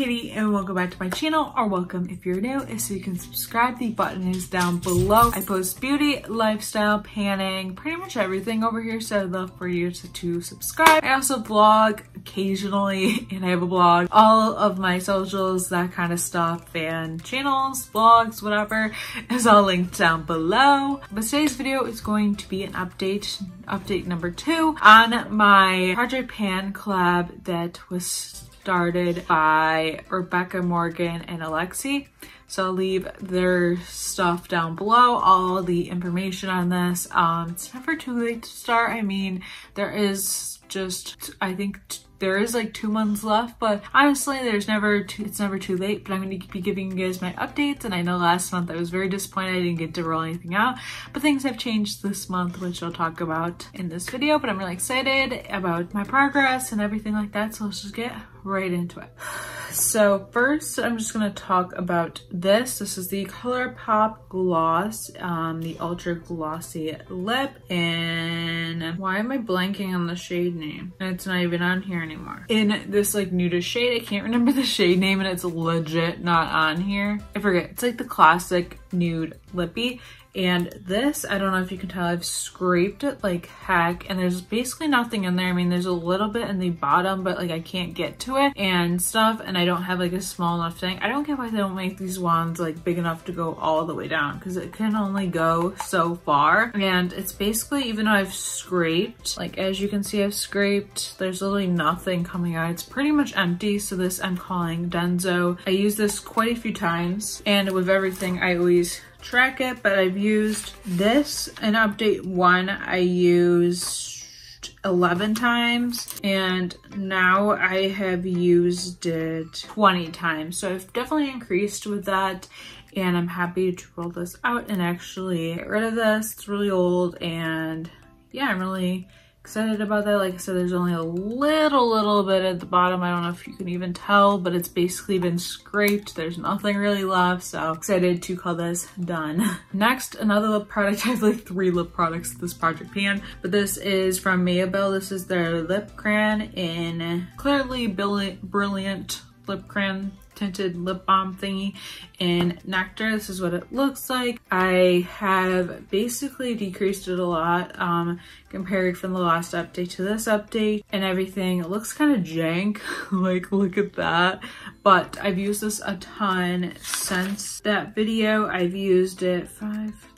Katie and welcome back to my channel, or welcome if you're new. So you can subscribe, the button is down below. I post beauty, lifestyle, panning, pretty much everything over here, so I'd love for you to subscribe. I also vlog occasionally and I have a blog. All of my socials, that kind of stuff, and channels, vlogs, whatever is all linked down below. But today's video is going to be an update number 2 on my Project Pan collab that was started by Rebecca Morgan and Alexi. So I'll leave their stuff down below, all the information on this. It's never too late to start. I mean, there is just, I think there is like 2 months left, but honestly, it's never too late. But I'm going to be giving you guys my updates, and I know last month I was very disappointed I didn't get to roll anything out, but things have changed this month, which I'll talk about in this video. But I'm really excited about my progress and everything like that, so let's just get right into it. So first, I'm just going to talk about this. This is the ColourPop Gloss, the Ultra Glossy Lip, and why am I blanking on the shade name? It's not even on here anymore. In this like nude shade, I can't remember the shade name, and it's legit not on here. I forget. It's like the classic nude lippy. And this, I don't know if you can tell, I've scraped it like heck, and there's basically nothing in there. I mean, there's a little bit in the bottom, but like I can't get to it and stuff, and I don't have like a small enough thing. I don't get why they don't make these wands like big enough to go all the way down, because it can only go so far. And it's basically, even though I've scraped, like as you can see I've scraped, there's literally nothing coming out. It's pretty much empty. So this I'm calling Denso. I use this quite a few times, and with everything I always track it, but I've used this in update 1. I used 11 times, and now I have used it 20 times. So I've definitely increased with that, and I'm happy to roll this out and actually get rid of this. It's really old, and yeah, I'm really excited about that. Like I said, there's only a little bit at the bottom. I don't know if you can even tell, but it's basically been scraped. There's nothing really left, so excited to call this done. Next, another lip product. I have like 3 lip products this Project Pan, but this is from Mayabelle. This is their lip crayon in Clearly Brilliant Lip Crayon tinted lip balm thingy in Nectar. This is what it looks like. I have basically decreased it a lot compared from the last update to this update, and everything. It looks kind of jank. Like, look at that. But I've used this a ton since that video. I've used it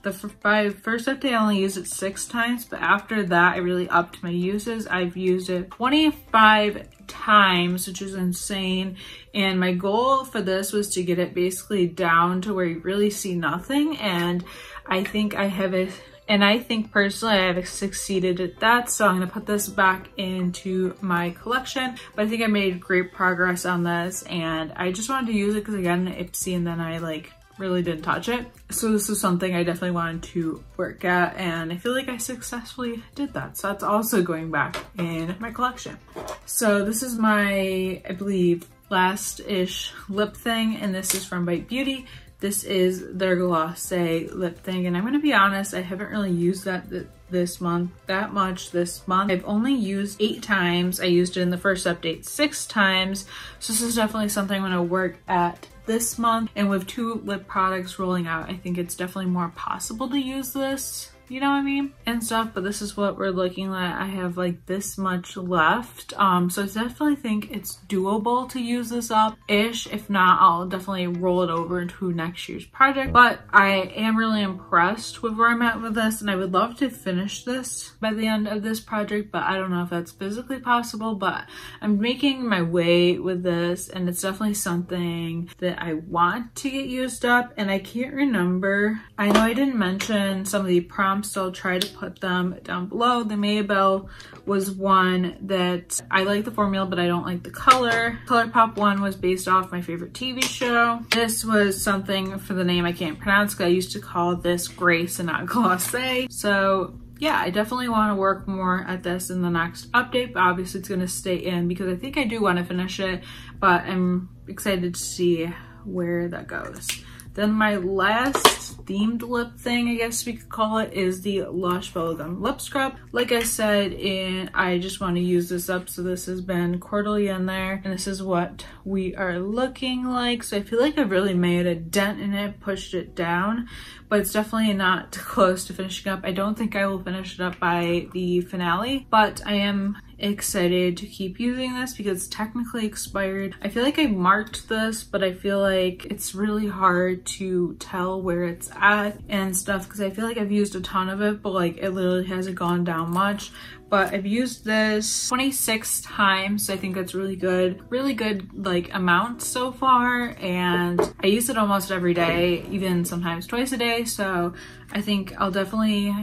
the first update I only used it 6 times, but after that I really upped my uses. I've used it 25 times, which is insane. And my goal for this was to get it basically down to where you really see nothing, and I think I have it. And I think personally I have succeeded at that, so I'm going to put this back into my collection. But I think I made great progress on this, and I just wanted to use it because, again, Ipsy, and then I like really didn't touch it. So this is something I definitely wanted to work at, and I feel like I successfully did that. So that's also going back in my collection. So this is my, I believe, last-ish lip thing, and this is from Bite Beauty. This is their Glossy lip thing, and I'm gonna be honest, I haven't really used that this month that much this month. I've only used 8 times. I used it in the first update 6 times, so this is definitely something I'm gonna work at this month. And with 2 lip products rolling out, I think it's definitely more possible to use this, you know what I mean, and stuff. But this is what we're looking at. I have like this much left, so I definitely think it's doable to use this up ish. If not, I'll definitely roll it over into next year's project. But I am really impressed with where I'm at with this, and I would love to finish this by the end of this project, but I don't know if that's physically possible. But I'm making my way with this, and it's definitely something that I want to get used up. And I can't remember, I know I didn't mention some of the prompts, so I'll try to put them down below. The Mayabelle was one that I like the formula, but I don't like the color. ColourPop one was based off my favorite TV show. This was something for the name I can't pronounce, because I used to call this Grace and not Glossy. So yeah, I definitely want to work more at this in the next update, but obviously it's going to stay in because I think I do want to finish it, but I'm excited to see where that goes. Then my last themed lip thing, I guess we could call it, is the Lush Bubblegum Lip Scrub. Like I said, I just want to use this up, so this has been quarterly in there, and this is what we are looking like. So I feel like I've really made a dent in it, pushed it down, but it's definitely not close to finishing up. I don't think I will finish it up by the finale, but I am excited to keep using this because it's technically expired. I feel like I marked this, but I feel like it's really hard to tell where it's at and stuff because I feel like I've used a ton of it, but like it literally hasn't gone down much. But I've used this 26 times, so I think that's really good like amount so far, and I use it almost every day, even sometimes twice a day, so I think I'll definitely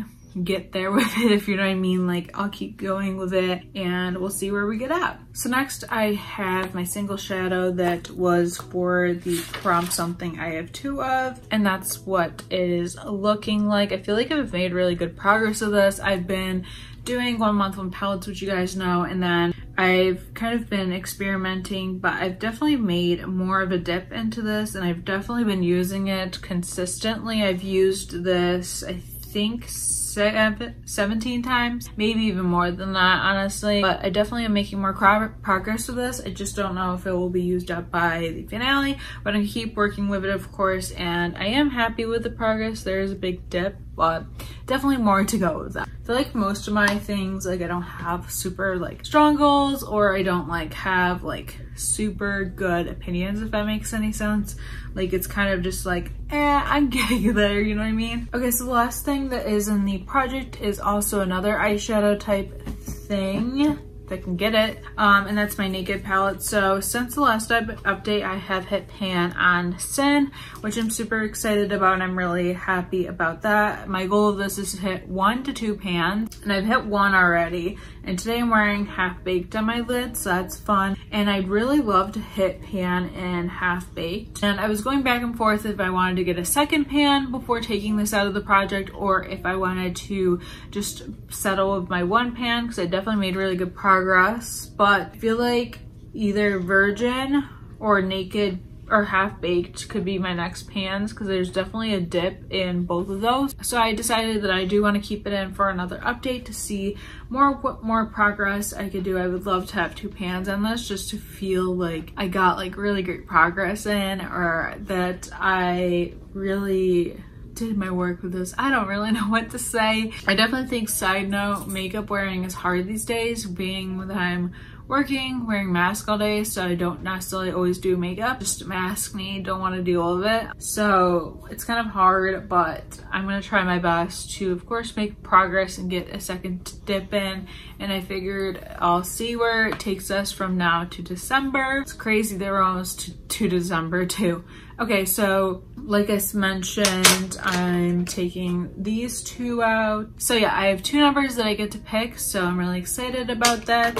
get there with it, if you know what I mean. Like, I'll keep going with it and we'll see where we get at. So next I have my single shadow that was for the Prom Something I have 2 of, and that's what it is looking like. I feel like I've made really good progress with this. I've been doing 1 month 1 palettes, which you guys know, and then I've kind of been experimenting, but I've definitely made more of a dip into this, and I've definitely been using it consistently. I've used this, I think, 17 times, maybe even more than that, honestly, but I definitely am making more progress with this. I just don't know if it will be used up by the finale, but I keep working with it, of course, and I am happy with the progress. There is a big dip, but definitely more to go with that. I feel like most of my things, like, I don't have super like strong goals, or I don't like have like super good opinions, if that makes any sense. Like, it's kind of just like, I'm getting there, you know what I mean? Okay, so the last thing that is in the project is also another eyeshadow type thing, if I can get it, and that's my Naked palette. So since the last update, I have hit pan on Sin, which I'm super excited about, and I'm really happy about that. My goal of this is to hit 1 to 2 pans, and I've hit 1 already, and today I'm wearing Half Baked on my lid, so that's fun. And I'd really love to hit pan and Half Baked, and I was going back and forth if I wanted to get a second pan before taking this out of the project, or if I wanted to just settle with my 1 pan, because I definitely made really good progress. But I feel like either Virgin or Naked or Half Baked could be my next pans, because there's definitely a dip in both of those. So I decided that I do want to keep it in for another update to see what more progress I could do. I would love to have 2 pans on this, just to feel like I got like really great progress in, or that I really did my work with this. I don't really know what to say. I definitely think, side note, makeup wearing is hard these days, being that I'm working, wearing mask all day, so I don't necessarily always do makeup. Just mask me, don't want to do all of it. So it's kind of hard, but I'm gonna try my best to, of course, make progress and get a second dip in. And I figured I'll see where it takes us from now to December. It's crazy that we're almost to December too. Okay, so like I mentioned, I'm taking these 2 out. So yeah, I have 2 numbers that I get to pick, so I'm really excited about that.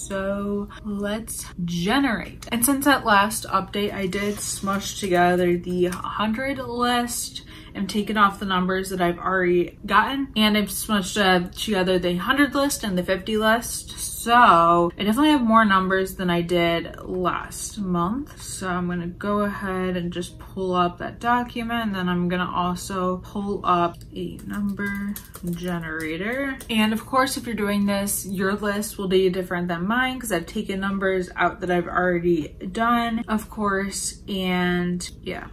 So let's generate. And since that last update, I did smush together the 100 list and taken off the numbers that I've already gotten, and I've smushed together the 100 list and the 50 list. So I definitely have more numbers than I did last month. So I'm gonna go ahead and just pull up that document, and then I'm gonna also pull up a number generator. And of course, if you're doing this, your list will be different than mine, because I've taken numbers out that I've already done, of course. And yeah,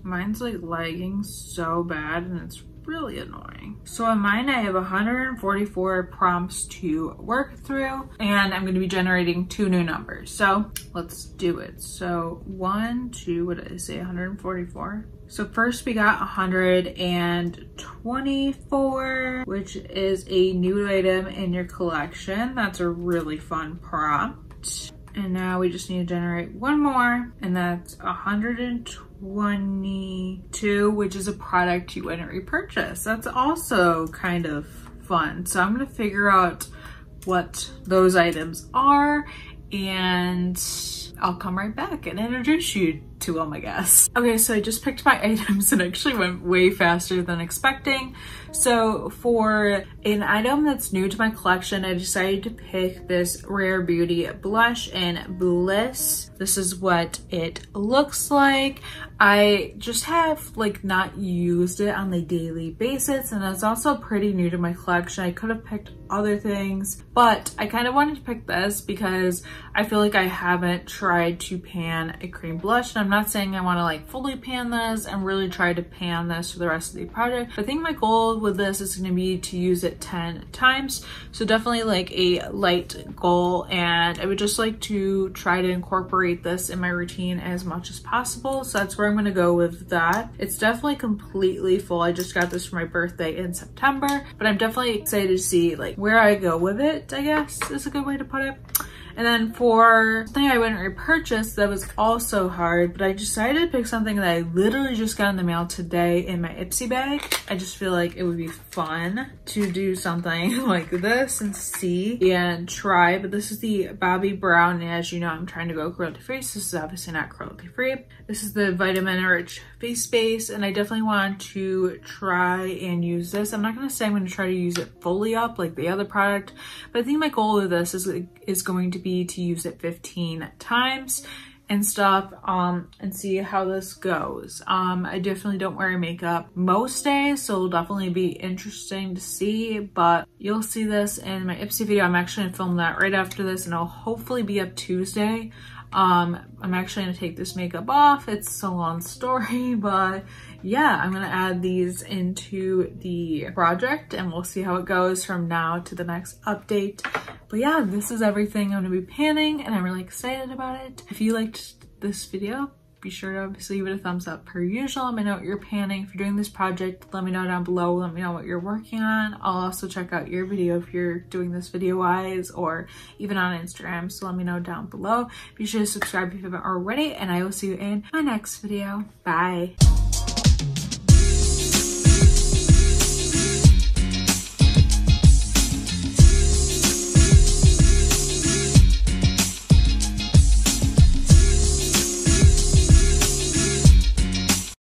mine's like lagging so bad, and it's really annoying. So on mine, I have 144 prompts to work through, and I'm going to be generating 2 new numbers. So let's do it. So 1, 2, what did I say, 144? So first we got 124, which is a new item in your collection. That's a really fun prompt. And now we just need to generate 1 more, and that's 122, which is a product you wouldn't repurchase. That's also kind of fun. So I'm gonna figure out what those items are, and I'll come right back and introduce you to them, I guess. Okay, so I just picked my items and actually went way faster than expecting. So for an item that's new to my collection, I decided to pick this Rare Beauty blush in Bliss. This is what it looks like. I just have like not used it on a daily basis, and it's also pretty new to my collection. I could have picked other things, but I kind of wanted to pick this because I feel like I haven't tried to pan a cream blush. And I'm not saying I want to like fully pan this and really try to pan this for the rest of the project, but I think my goal with this is going to be to use it 10 times. So definitely like a light goal, and I would just like to try to incorporate this in my routine as much as possible. So that's where I'm going to go with that. It's definitely completely full. I just got this for my birthday in September, but I'm definitely excited to see like where I go with it, I guess is a good way to put it. And then for something I wouldn't repurchase that was also hard, but I decided to pick something that I literally just got in the mail today in my Ipsy bag. I just feel like it would be fun to do something like this and see and try. But this is the Bobbi Brown, and as you know, I'm trying to go cruelty free, so this is obviously not cruelty free. This is the vitamin rich face base, and I definitely want to try and use this. I'm not going to say I'm going to try to use it fully up like the other product, but I think my goal with this is going to be to use it 15 times and stuff, and see how this goes. I definitely don't wear makeup most days, so it'll definitely be interesting to see, but you'll see this in my Ipsy video. I'm actually gonna film that right after this, and I'll hopefully be up Tuesday. I'm actually gonna take this makeup off. It's a long story, but yeah, I'm gonna add these into the project and we'll see how it goes from now to the next update. But yeah, this is everything I'm gonna be panning, and I'm really excited about it. If you liked this video, be sure to obviously give it a thumbs up per usual. Let me know what you're panning. If you're doing this project, let me know down below. Let me know what you're working on. I'll also check out your video if you're doing this video wise, or even on Instagram, so let me know down below. Be sure to subscribe if you haven't already, and I will see you in my next video. Bye.